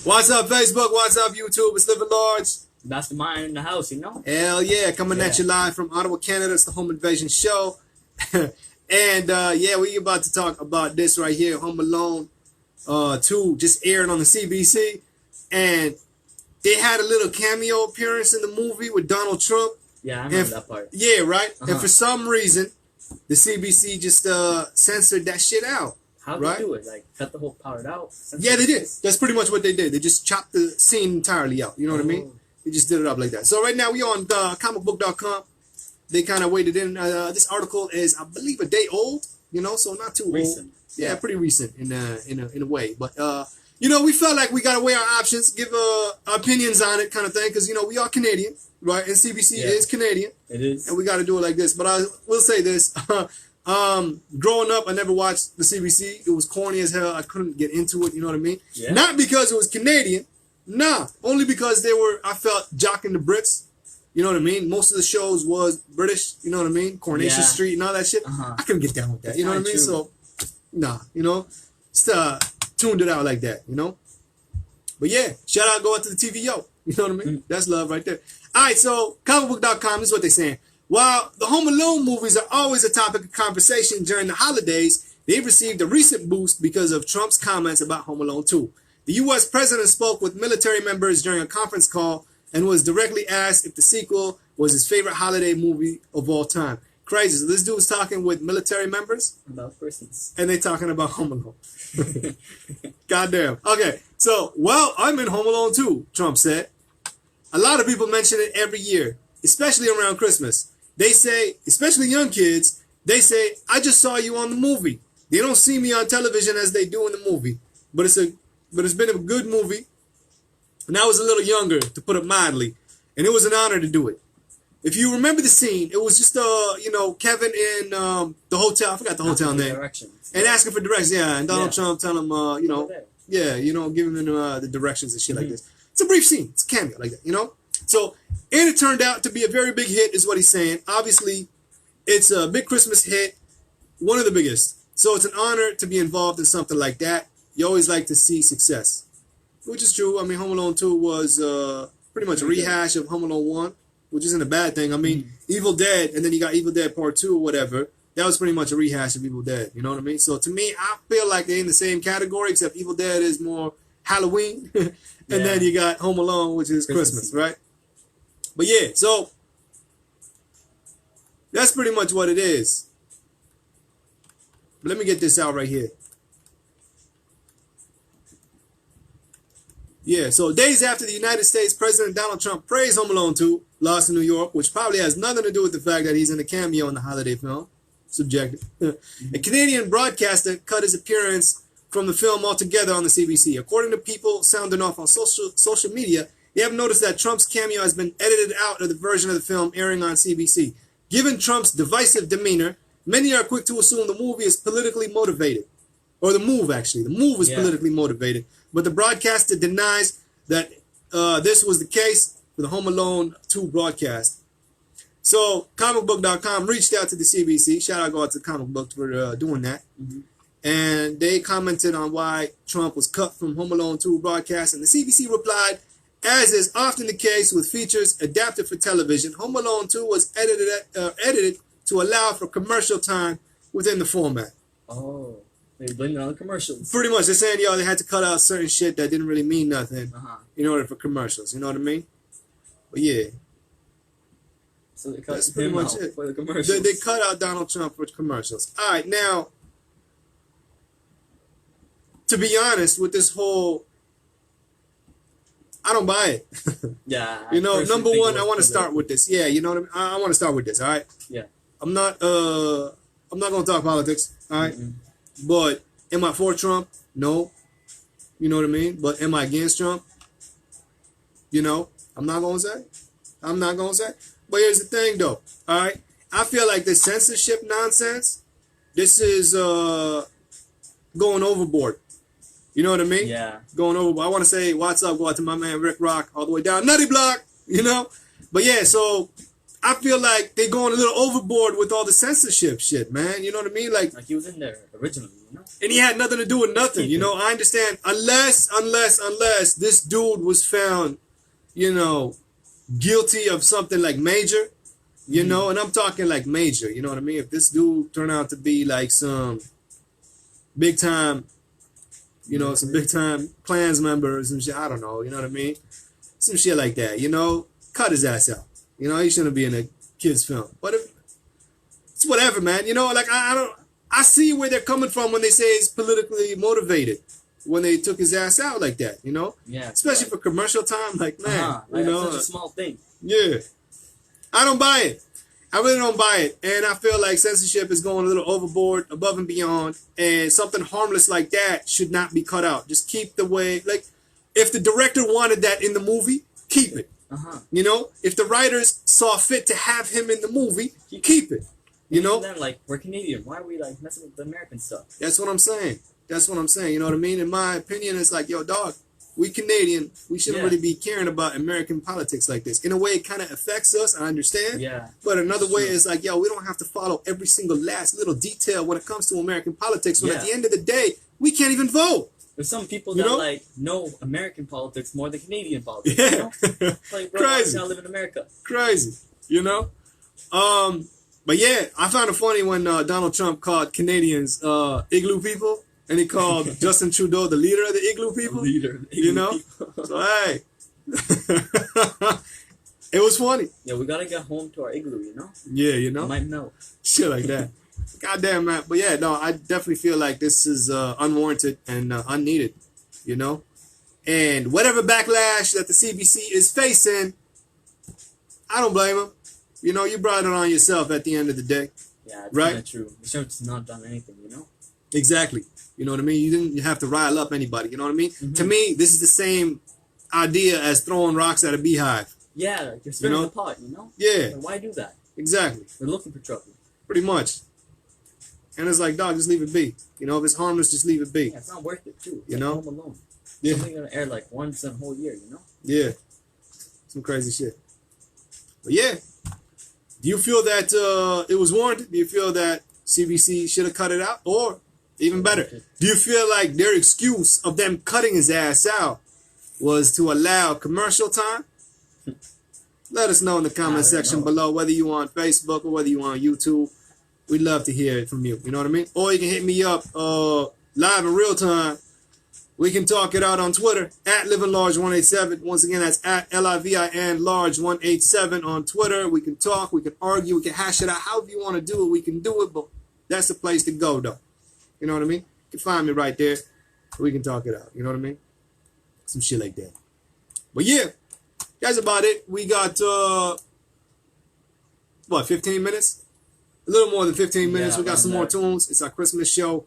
What's up, Facebook? What's up, YouTube? It's Livin Large. Abbastermind in the house, you know? Hell yeah, coming at you live from Ottawa, Canada. It's the Home Invasion Show. And we about to talk about this right here, Home Alone 2, just aired on the CBC. And they had a little cameo appearance in the movie with Donald Trump. Yeah, I remember that part. Yeah, right? And for some reason, the CBC just censored that shit out. How did they do it? Like, cut the whole part out? Yeah, they did. That's pretty much what they did. They just chopped the scene entirely out. You know what I mean? They just did it up like that. So right now we on comicbook.com. They kind of waited in. This article is, I believe, a day old. You know, so not too recent. Old. Yeah, pretty recent in a way. But you know, we felt like we gotta weigh our options, give our opinions on it, kind of thing, because you know we are Canadian, right? And CBC is Canadian. It is, and we got to do it like this. But I will say this. Growing up, I never watched the CBC. It was corny as hell. I couldn't get into it. You know what I mean? Yeah. Not because it was Canadian. Nah. Only because I felt jocking the Brits. You know what I mean? Most of the shows was British. You know what I mean? Coronation Street and all that shit. I couldn't get down with that. You know what I mean? So, nah. You know? Just tuned it out like that. You know? But yeah. Shout out, go out to the TVO. You know what I mean? That's love right there. All right. So, comicbook.com, this is what they're saying. While the Home Alone movies are always a topic of conversation during the holidays, they've received a recent boost because of Trump's comments about Home Alone 2. The U.S. president spoke with military members during a conference call and was directly asked if the sequel was his favorite holiday movie of all time. Crazy. So this dude was talking with military members. About persons. And they talking about Home Alone. Goddamn. Okay. So, well, I'm in Home Alone 2, Trump said. A lot of people mention it every year, especially around Christmas. They say, especially young kids, they say, I just saw you on the movie. They don't see me on television as they do in the movie. But it's been a good movie. And I was a little younger, to put it mildly. And it was an honor to do it. If you remember the scene, it was just, Kevin in the hotel. I forgot the hotel name. And asking for directions, And Donald Trump telling him, giving him the directions and shit like this. It's a brief scene. It's a cameo like that, you know? So, and it turned out to be a very big hit, is what he's saying. Obviously, it's a big Christmas hit, one of the biggest. So it's an honor to be involved in something like that. You always like to see success, which is true. I mean, Home Alone 2 was pretty much a rehash of Home Alone 1, which isn't a bad thing. I mean, Evil Dead, and then you got Evil Dead Part 2 or whatever. That was pretty much a rehash of Evil Dead. You know what I mean? So to me, I feel like they're in the same category, except Evil Dead is more Halloween. And then you got Home Alone, which is Christmas, right? But yeah, so that's pretty much what it is. But let me get this out right here. Yeah, so days after the United States President Donald Trump praised Home Alone 2, Lost in New York, which probably has nothing to do with the fact that he's in a cameo in the holiday film. Subjective. A Canadian broadcaster cut his appearance from the film altogether on the CBC. According to people sounding off on social media, they have noticed that Trump's cameo has been edited out of the version of the film airing on CBC. Given Trump's divisive demeanor, many are quick to assume the movie is politically motivated. Or the move, actually. The move is politically motivated. But the broadcaster denies that this was the case for the Home Alone 2 broadcast. So, comicbook.com reached out to the CBC. Shout out, go out to Comic Book for doing that. And they commented on why Trump was cut from Home Alone 2 broadcast. And the CBC replied, as is often the case with features adapted for television, Home Alone 2 was edited to allow for commercial time within the format. Oh, they blamed it on the commercials. Pretty much. They're saying, they had to cut out certain shit that didn't really mean nothing in order for commercials. You know what I mean? But yeah. So they cut him out for the commercials. They cut out Donald Trump for commercials. All right, now, to be honest with this whole... I don't buy it. Number one, I want to start with this. Yeah, you know what I mean? I want to start with this, all right? Yeah. I'm not going to talk politics, all right? But am I for Trump? No. You know what I mean? But am I against Trump? You know, I'm not going to say. But here's the thing, though, all right? I feel like this censorship nonsense, this is going overboard. You know what I mean? Yeah. Going over. I want to say what's up, go out to my man Rick Rock, all the way down Nutty Block, you know? But yeah, so I feel like they're going a little overboard with all the censorship shit, man. You know what I mean? Like he was in there originally, you know? And he had nothing to do with nothing, you know? I understand. Unless this dude was found, you know, guilty of something like major, you know? And I'm talking like major, you know what I mean? If this dude turned out to be like some big time, you know, some big time Klans member or some shit, I don't know, you know what I mean? Some shit like that, you know? Cut his ass out. You know, he shouldn't be in a kid's film. But it's whatever, man. You know, like I see where they're coming from when they say it's politically motivated. When they took his ass out like that, you know? Yeah. Especially for commercial time, like man, like, you know, such a small thing. Yeah. I don't buy it. I really don't buy it. And I feel like censorship is going a little overboard, above and beyond. And something harmless like that should not be cut out. Just keep the way, like, if the director wanted that in the movie, keep it. You know, if the writers saw fit to have him in the movie, keep it. You know, then, like, we're Canadian. Why are we like messing with the American stuff? That's what I'm saying. You know what I mean? In my opinion, it's like, yo, dog, we Canadian. We shouldn't really be caring about American politics like this. In a way, it kind of affects us. I understand. Yeah. But another way is like, yo, we don't have to follow every single last little detail when it comes to American politics. When at the end of the day, we can't even vote. There's some people that like know American politics more than Canadian politics. Yeah. You know? Like, bro, Crazy. I live in America. Crazy. You know? But yeah, I found it funny when Donald Trump called Canadians Igloo people, and he called Justin Trudeau the leader of the Igloo people. The leader of the Igloo you know? people. So hey. It was funny. Yeah, we gotta get home to our igloo, you know? Yeah, you know? It might melt. Shit like that. Goddamn, man. But yeah, no, I definitely feel like this is unwarranted and unneeded, you know? And whatever backlash that the CBC is facing, I don't blame them. You know, you brought it on yourself at the end of the day. Yeah, it's right? kind of true. The show's not done anything, you know? Exactly. You know what I mean? You didn't have to rile up anybody. You know what I mean? To me, this is the same idea as throwing rocks at a beehive. Yeah, like you're stirring the pot, you know? Yeah. Like, why do that? Exactly. We're looking for trouble. Pretty much. And it's like, dog, just leave it be. You know, if it's harmless, just leave it be. Yeah, it's not worth it, too. It's you like know? Home Alone. Yeah. It's only gonna air like once in a whole year, you know? Yeah. Some crazy shit. But yeah. Do you feel that it was warranted? Do you feel that CBC should have cut it out? Or, even better, do you feel like their excuse of them cutting his ass out was to allow commercial time? Let us know in the comment section below, whether you on Facebook or whether you on YouTube. We'd love to hear it from you. You know what I mean? Or you can hit me up live in real time. We can talk it out on Twitter at Livin Large 187. Once again, that's at LIVIN Large 187 on Twitter. We can talk, we can argue, we can hash it out. However you want to do it, we can do it. But that's the place to go, though. You know what I mean? You can find me right there. We can talk it out. You know what I mean? Some shit like that. But yeah, that's about it. We got, 15 minutes? A little more than 15 minutes. We got some more tunes. It's our Christmas show,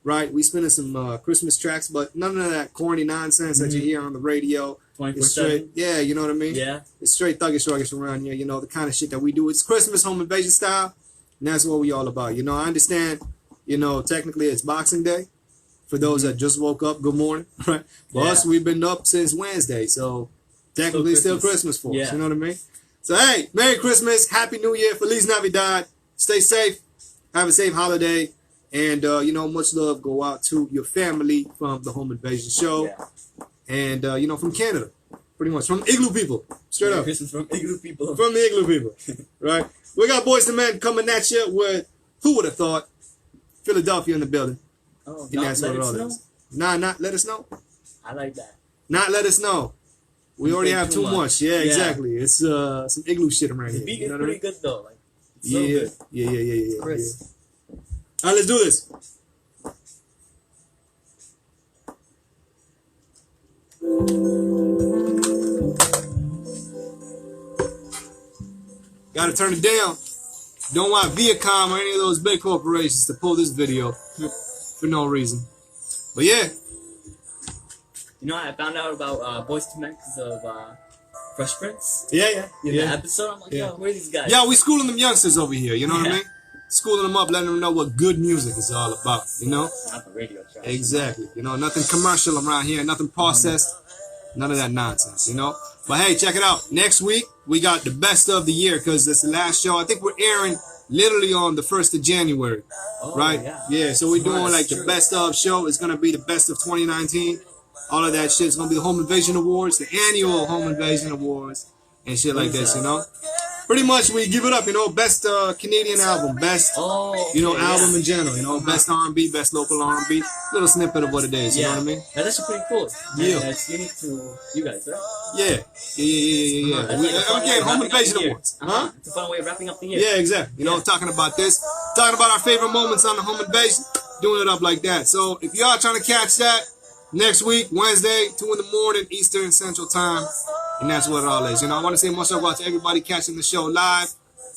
right? We spinning some Christmas tracks, but none of that corny nonsense that you hear on the radio. 24/7. Yeah, you know what I mean? Yeah. It's straight thuggish around here. You know, the kind of shit that we do. It's Christmas home invasion style, and that's what we all about. You know, I understand, you know, technically it's Boxing Day. For those that just woke up, good morning, right? For us, we've been up since Wednesday, so technically still Christmas for us. You know what I mean? So, hey, Merry Christmas, Happy New Year, Feliz Navidad. Stay safe, have a safe holiday, and, you know, much love go out to your family from the Home Invasion Show, and, you know, from Canada, pretty much, from Igloo people, straight up. Christmas from Igloo people. From the Igloo people, right? We got Boys and Men coming at you with, who would have thought, Philadelphia in the building. Oh, And that's what it all is. Nah, not let us know. I like that. Not let us know. We already have too much. Yeah, exactly. It's some Igloo shit around here. The beat you is know pretty good, though. Like, so yeah. good. Yeah. Chris. All right, let's do this. Gotta turn it down. Don't want Viacom or any of those big corporations to pull this video for no reason. But yeah. You know, I found out about Boys to Men because of Fresh Prince. Yeah. In the episode, I'm like, yo, who are these guys? Yeah, we schooling them youngsters over here, you know what I mean? Schooling them up, letting them know what good music is all about, you know? Not the radio show. Exactly. You know, nothing commercial around here, nothing processed, none of that nonsense, you know? But hey, check it out. Next week, we got the best of the year because it's the last show. I think we're airing literally on the 1st of January, right? Yeah, so we're doing like the best of show. It's going to be the best of 2019. All of that shit. It's going to be the Home Invasion Awards, the annual Home Invasion Awards, and shit like this, you know? Pretty much we give it up, you know, best Canadian album, best, album in general, you know, best R&B, best local R&B, little snippet of what it is, you know what I mean? That's actually pretty cool. Yeah. It's unique to you guys, right? Yeah. Again, Home Invasion Awards. It's a fun way of wrapping up the year. Yeah, exactly. You know, talking about this, talking about our favorite moments on the Home Invasion, doing it up like that. So if y'all trying to catch that, next week, Wednesday, 2 in the morning, Eastern Central Time. And that's what it all is. You know, I want to say much about to everybody catching the show live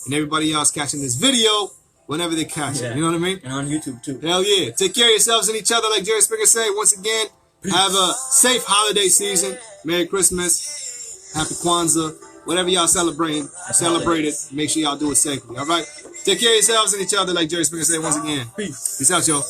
and everybody else catching this video whenever they catch it. You know what I mean? And on YouTube, too. Hell yeah. Take care of yourselves and each other, like Jerry Springer said. Once again, have a safe holiday season. Merry Christmas. Happy Kwanzaa. Whatever y'all celebrate it. Make sure y'all do it safely. All right? Take care of yourselves and each other, like Jerry Springer said once again. Peace. Peace out, y'all.